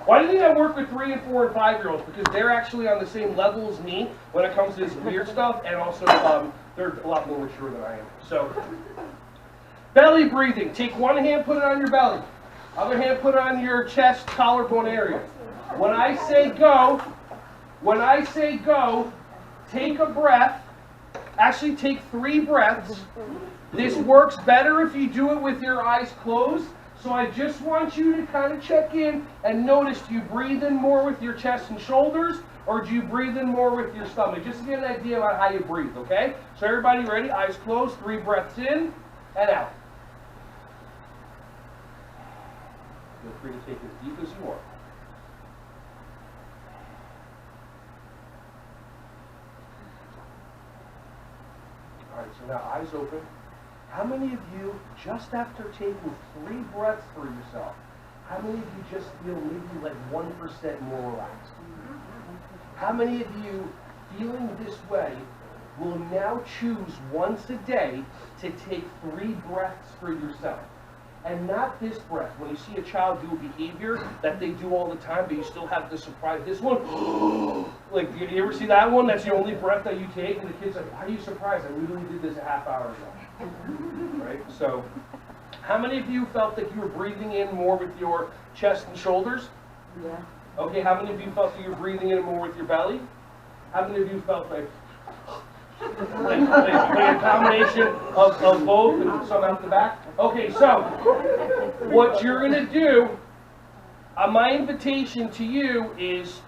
Why do you think I work with 3 and 4 and 5-year-olds? Because they're actually on the same level as me when it comes to this weird stuff, and also they're a lot more mature than I am. So, belly breathing. Take one hand, put it on your belly. Other hand, put it on your chest, collarbone area. When I say go, take a breath. Actually, take 3 breaths. This works better if you do it with your eyes closed. So I just want you to kind of check in and notice, do you breathe in more with your chest and shoulders, or do you breathe in more with your stomach? Just to get an idea about how you breathe, okay? So everybody ready? Eyes closed, 3 breaths in and out. Feel free to take as deep as you want. All right, so now eyes open. How many of you, just after taking 3 breaths for yourself, how many of you just feel maybe like 1% more relaxed? How many of you, feeling this way, will now choose once a day to take 3 breaths for yourself? And not this breath. When you see a child do a behavior that they do all the time, but you still have the surprise. This one, like, you ever see that one? That's the only breath that you take, and the kid's like, "How are you surprised? I literally did this a half hour ago." Right? So, how many of you felt that you were breathing in more with your chest and shoulders? Yeah. Okay, how many of you felt that you were breathing in more with your belly? How many of you felt like a combination of both and some out the back? Okay, so what you're going to do, my invitation to you is,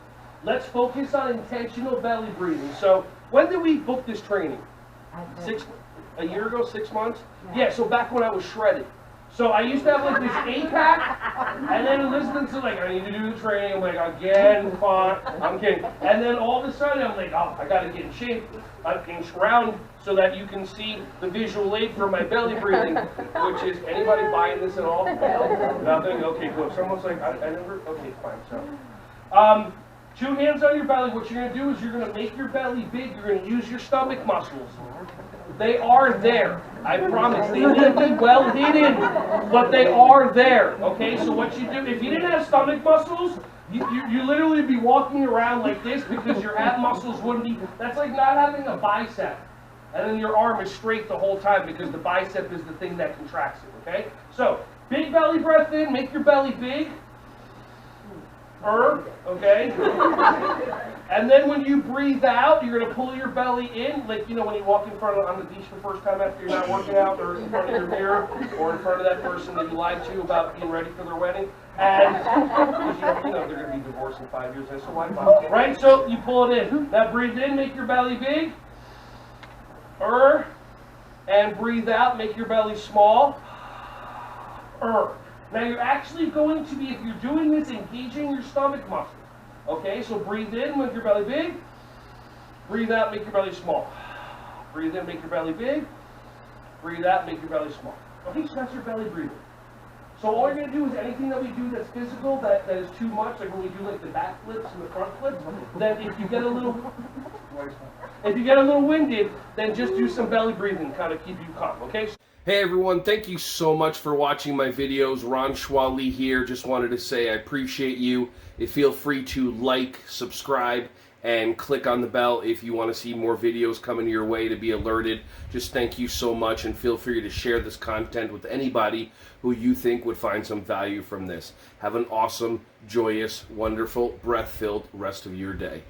let's focus on intentional belly breathing. So when did we book this training? A year ago, 6 months? Yeah, so back when I was shredded. So I used to have like this 8-pack, and then listening to like, I need to do the training, I'm like, again, fine, I'm kidding. And then all of a sudden I'm like, oh, I gotta get in shape. I'm getting round so that you can see the visual aid for my belly breathing, which is, anybody buying this at all? Nothing? Okay, cool. Someone's like, I never, okay, fine. So, 2 hands on your belly. What you're gonna do is you're gonna make your belly big. You're gonna use your stomach muscles. They are there. I promise. They may be well hidden, but they are there. Okay, so what you do, if you didn't have stomach muscles, you literally be walking around like this because your ab muscles wouldn't be. That's like not having a bicep. And then your arm is straight the whole time because the bicep is the thing that contracts it. Okay? So, big belly breath in, make your belly big. Okay? And then when you breathe out, you're going to pull your belly in, like, you know, when you walk in front of, on the beach the first time after you're not working out, or in front of your mirror, or in front of that person that you lied to about being ready for their wedding. And, you know they're going to be divorced in 5 years, so why not? Right? So you pull it in. Now breathe in, make your belly big. And breathe out, make your belly small. Now you're actually going to be, if you're doing this, engaging your stomach muscles. Okay, so breathe in, make your belly big. Breathe out, make your belly small. Breathe in, make your belly big. Breathe out, make your belly small. Okay, so that's your belly breathing. So all you're going to do is anything that we do that's physical, that is too much, like when we do like the back flips and the front flips, then if you get a little winded, then just do some belly breathing to kind of keep you calm, okay? Hey everyone, thank you so much for watching my videos. Ron Schwally here. Just wanted to say I appreciate you. Feel free to like, subscribe, and click on the bell if you want to see more videos coming your way to be alerted. Just thank you so much, and feel free to share this content with anybody who you think would find some value from this. Have an awesome, joyous, wonderful, breath-filled rest of your day.